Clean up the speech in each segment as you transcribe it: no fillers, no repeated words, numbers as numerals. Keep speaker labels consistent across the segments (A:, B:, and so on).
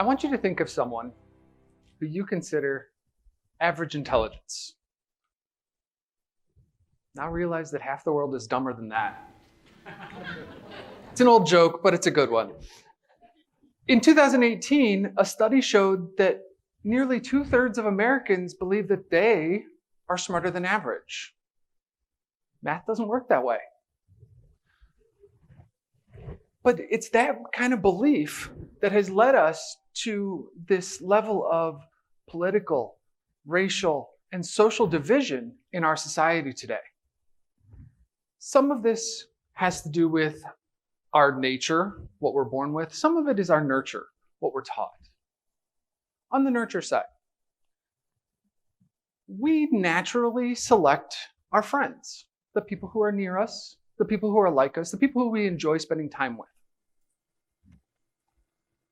A: want you to think of someone who you consider average intelligence. Now realize that half the world is dumber than that. It's an old joke, but it's a good one. In 2018, a study showed that nearly 2/3 of Americans believe that they are smarter than average. Math doesn't work that way. But it's that kind of belief that has led us to this level of political, racial, and social division in our society today. Some of this has to do with our nature, what we're born with. Some of it is our nurture, what we're taught. On the nurture side, we naturally select our friends, the people who are near us, the people who are like us, the people who we enjoy spending time with.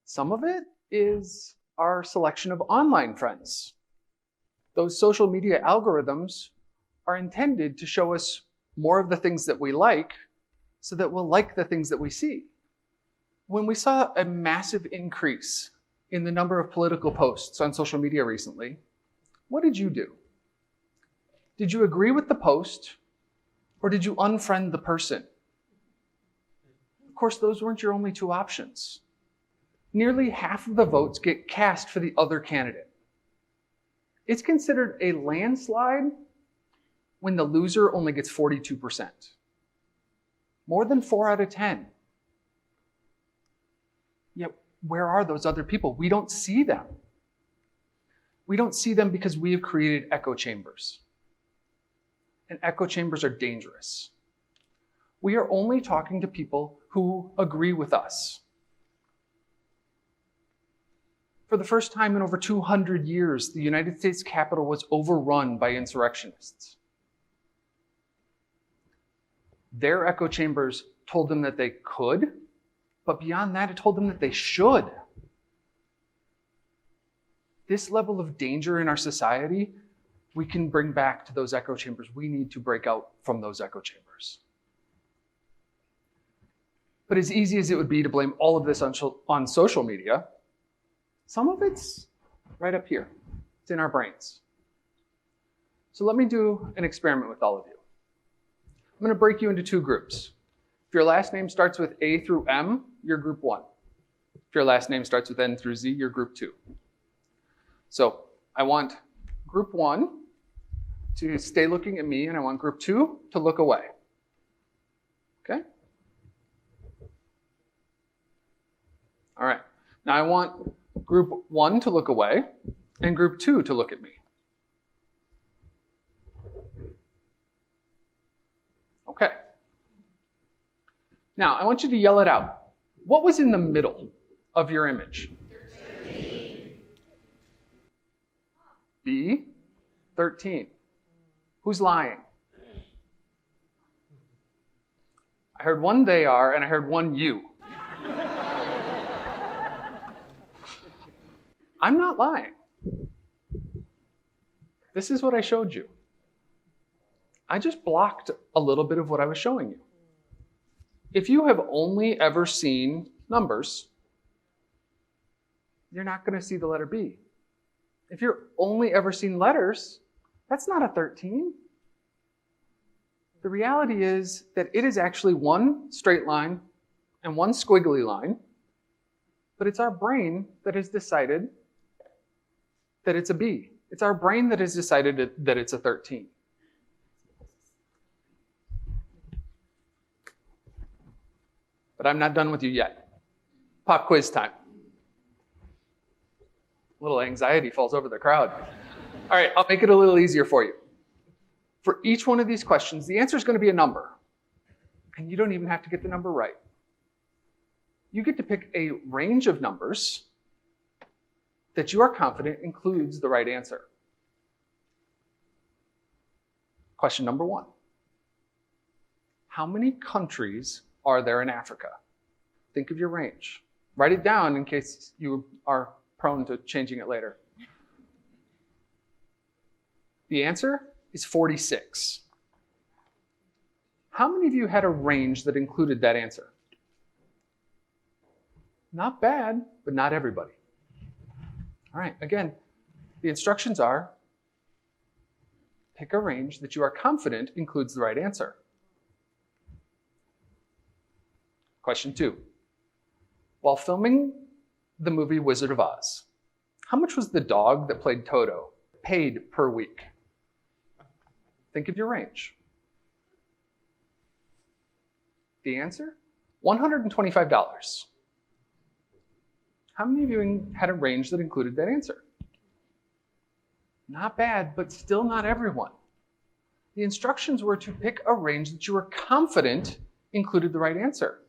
A: Some of it is our selection of online friends. Those social media algorithms are intended to show us more of the things that we like so that we'll like the things that we see. When we saw a massive increase in the number of political posts on social media recently, what did you do? Did you agree with the post or did you unfriend the person? Of course, those weren't your only two options. Nearly half of the votes get cast for the other candidate. It's considered a landslide when the loser only gets 42%. More than 4 out of 10. Yet, where are those other people? We don't see them. We don't see them because we have created echo chambers. And echo chambers are dangerous. We are only talking to people who agree with us. For the first time in over 200 years, the United States Capitol was overrun by insurrectionists. Their echo chambers told them that they could, but beyond that, it told them that they should. This level of danger in our society, we can bring back to those echo chambers. We need to break out from those echo chambers. But as easy as it would be to blame all of this on social media, some of it's right up here. It's in our brains. So let me do an experiment with all of you. I'm going to break you into 2 groups. If your last name starts with A through M, you're group 1. If your last name starts with N through Z, you're group 2. So I want group 1 to stay looking at me, and I want group 2 to look away. Okay? All right. Now I want group 1 to look away and group 2 to look at me. Okay. Now, I want you to yell it out. What was in the middle of your image?
B: 13.
A: B, 13. Who's lying? I heard one they are, and I heard one you. I'm not lying. This is what I showed you. I just blocked a little bit of what I was showing you. If you have only ever seen numbers, you're not going to see the letter B. If you're only ever seen letters, that's not a 13. The reality is that it is actually one straight line and one squiggly line, but it's our brain that has decided that it's a B. It's our brain that has decided that it's a 13. But I'm not done with you yet. Pop quiz time. A little anxiety falls over the crowd. All right, I'll make it a little easier for you. For each one of these questions, the answer is going to be a number. And you don't even have to get the number right. You get to pick a range of numbers that you are confident includes the right answer. Question number 1. How many countries are there in Africa? Think of your range. Write it down in case you are prone to changing it later. The answer is 46. How many of you had a range that included that answer? Not bad, but not everybody. All right, again, the instructions are pick a range that you are confident includes the right answer. Question 2. While filming the movie Wizard of Oz, how much was the dog that played Toto paid per week? Think of your range. The answer? $125. How many of you had a range that included that answer? Not bad, but still not everyone. The instructions were to pick a range that you were confident included the right answer.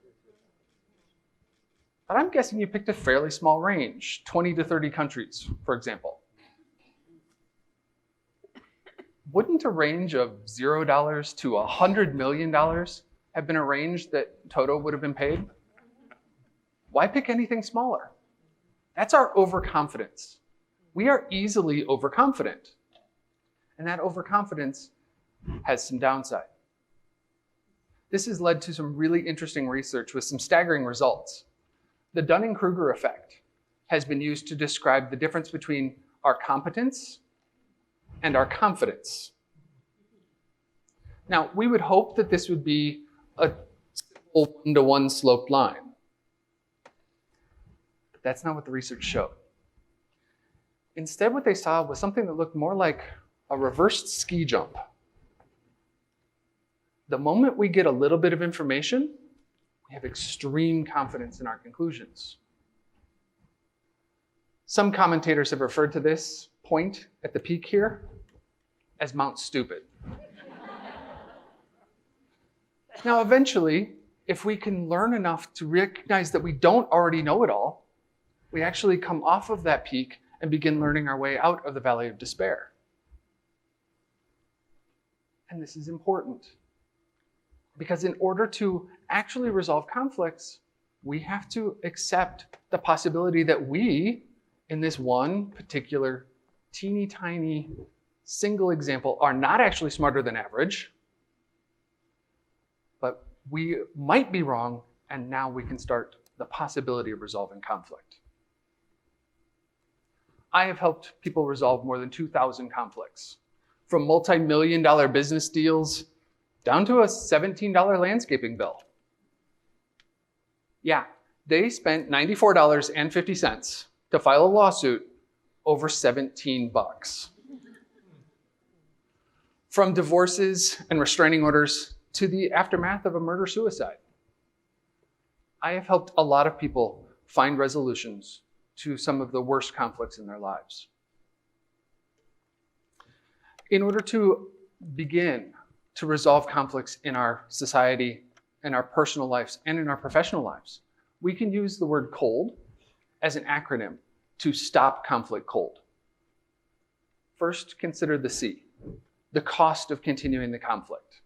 A: But I'm guessing you picked a fairly small range, 20 to 30 countries, for example. Wouldn't a range of $0 to $100 million have been a range that Toto would have been paid? Why pick anything smaller? That's our overconfidence. We are easily overconfident. And that overconfidence has some downside. This has led to some really interesting research with some staggering results. The Dunning-Kruger effect has been used to describe the difference between our competence and our confidence. Now, we would hope that this would be a simple one-to-one sloped line. But that's not what the research showed. Instead, what they saw was something that looked more like a reversed ski jump. The moment we get a little bit of information, we have extreme confidence in our conclusions. Some commentators have referred to this point at the peak here as Mount Stupid. Now, eventually, if we can learn enough to recognize that we don't already know it all, we actually come off of that peak and begin learning our way out of the valley of despair. And this is important. Because in order to actually resolve conflicts, we have to accept the possibility that we, in this one particular teeny tiny single example, are not actually smarter than average, but we might be wrong, and now we can start the possibility of resolving conflict. I have helped people resolve more than 2,000 conflicts, from multi-million-dollar business deals down to a $17 landscaping bill. Yeah, they spent $94.50 to file a lawsuit over 17 bucks. From divorces and restraining orders to the aftermath of a murder-suicide. I have helped a lot of people find resolutions to some of the worst conflicts in their lives. In order to begin to resolve conflicts in our society, in our personal lives, and in our professional lives, we can use the word COLD as an acronym to stop conflict cold. First, consider the C, the cost of continuing the conflict.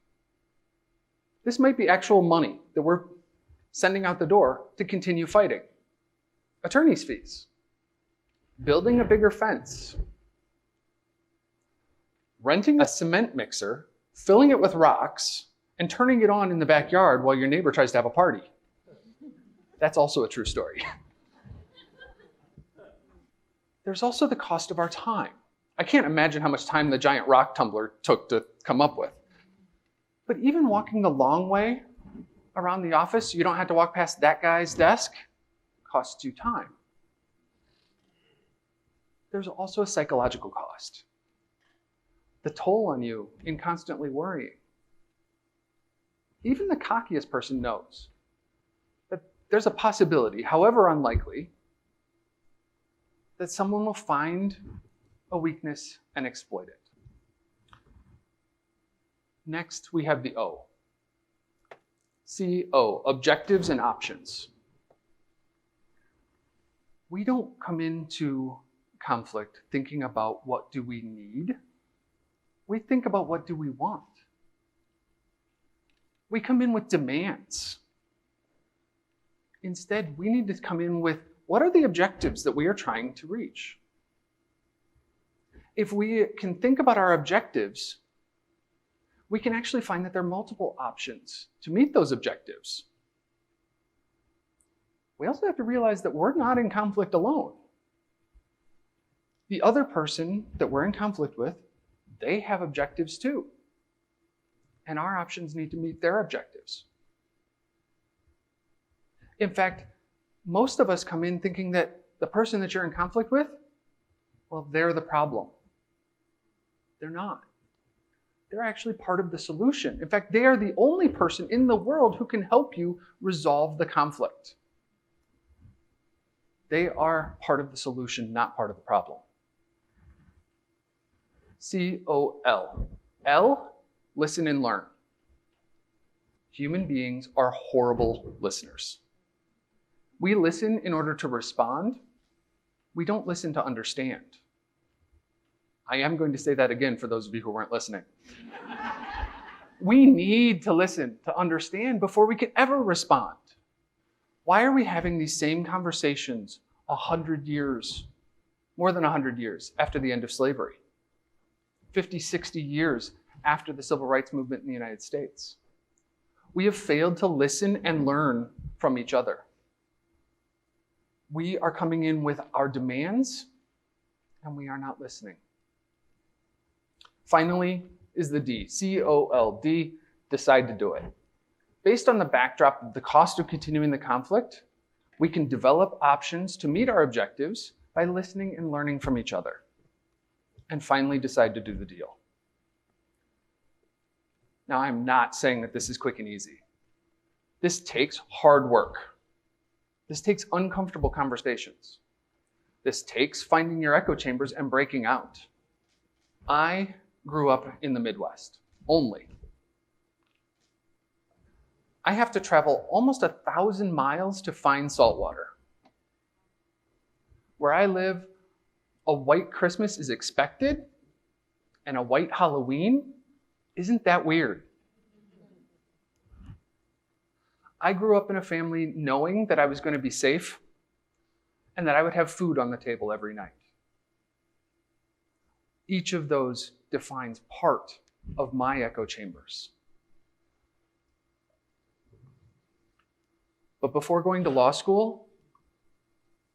A: This might be actual money that we're sending out the door to continue fighting. Attorney's fees, building a bigger fence, renting a cement mixer, filling it with rocks, and turning it on in the backyard while your neighbor tries to have a party. That's also a true story. There's also the cost of our time. I can't imagine how much time the giant rock tumbler took to come up with. But even walking the long way around the office, you don't have to walk past that guy's desk, costs you time. There's also a psychological cost. The toll on you in constantly worrying. Even the cockiest person knows that there's a possibility, however unlikely, that someone will find a weakness and exploit it. Next, we have the O. CO, objectives and options. We don't come into conflict thinking about what do we need. We think about what do we want. We come in with demands. Instead, we need to come in with what are the objectives that we are trying to reach? If we can think about our objectives, we can actually find that there are multiple options to meet those objectives. We also have to realize that we're not in conflict alone. The other person that we're in conflict with, they have objectives too. And our options need to meet their objectives. In fact, most of us come in thinking that the person that you're in conflict with, well, they're the problem. They're not. They're actually part of the solution. In fact, they are the only person in the world who can help you resolve the conflict. They are part of the solution, not part of the problem. COL. L, listen and learn. Human beings are horrible listeners. We listen in order to respond. We don't listen to understand. I am going to say that again for those of you who weren't listening. We need to listen to understand before we can ever respond. Why are we having these same conversations 100 years, more than 100 years after the end of slavery? 50, 60 years after the civil rights movement in the United States. We have failed to listen and learn from each other. We are coming in with our demands, and we are not listening. Finally is the D, COLD, decide to do it. Based on the backdrop of the cost of continuing the conflict, we can develop options to meet our objectives by listening and learning from each other. And finally decide to do the deal. Now, I'm not saying that this is quick and easy. This takes hard work. This takes uncomfortable conversations. This takes finding your echo chambers and breaking out. I grew up in the Midwest, only. I have to travel almost 1,000 miles to find salt water. Where I live, a white Christmas is expected, and a white Halloween isn't that weird. I grew up in a family knowing that I was going to be safe and that I would have food on the table every night. Each of those defines part of my echo chambers. But before going to law school,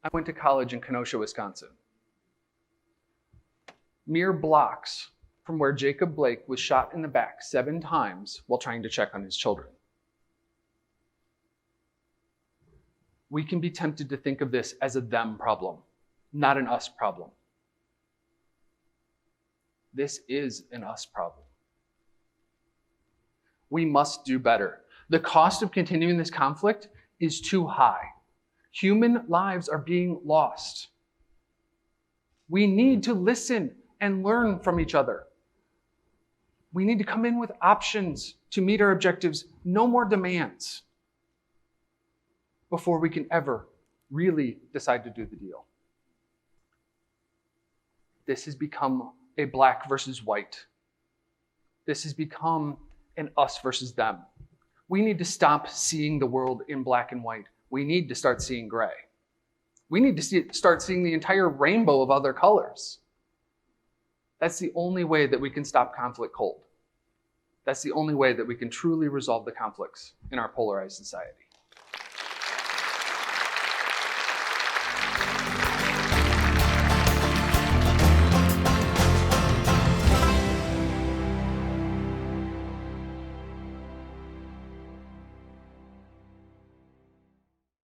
A: I went to college in Kenosha, Wisconsin. Mere blocks from where Jacob Blake was shot in the back 7 times while trying to check on his children. We can be tempted to think of this as a them problem, not an us problem. This is an us problem. We must do better. The cost of continuing this conflict is too high. Human lives are being lost. We need to listen and learn from each other. We need to come in with options to meet our objectives, no more demands, before we can ever really decide to do the deal. This has become a black versus white. This has become an us versus them. We need to stop seeing the world in black and white. We need to start seeing gray. We need to start seeing the entire rainbow of other colors. That's the only way that we can stop conflict cold. That's the only way that we can truly resolve the conflicts in our polarized society.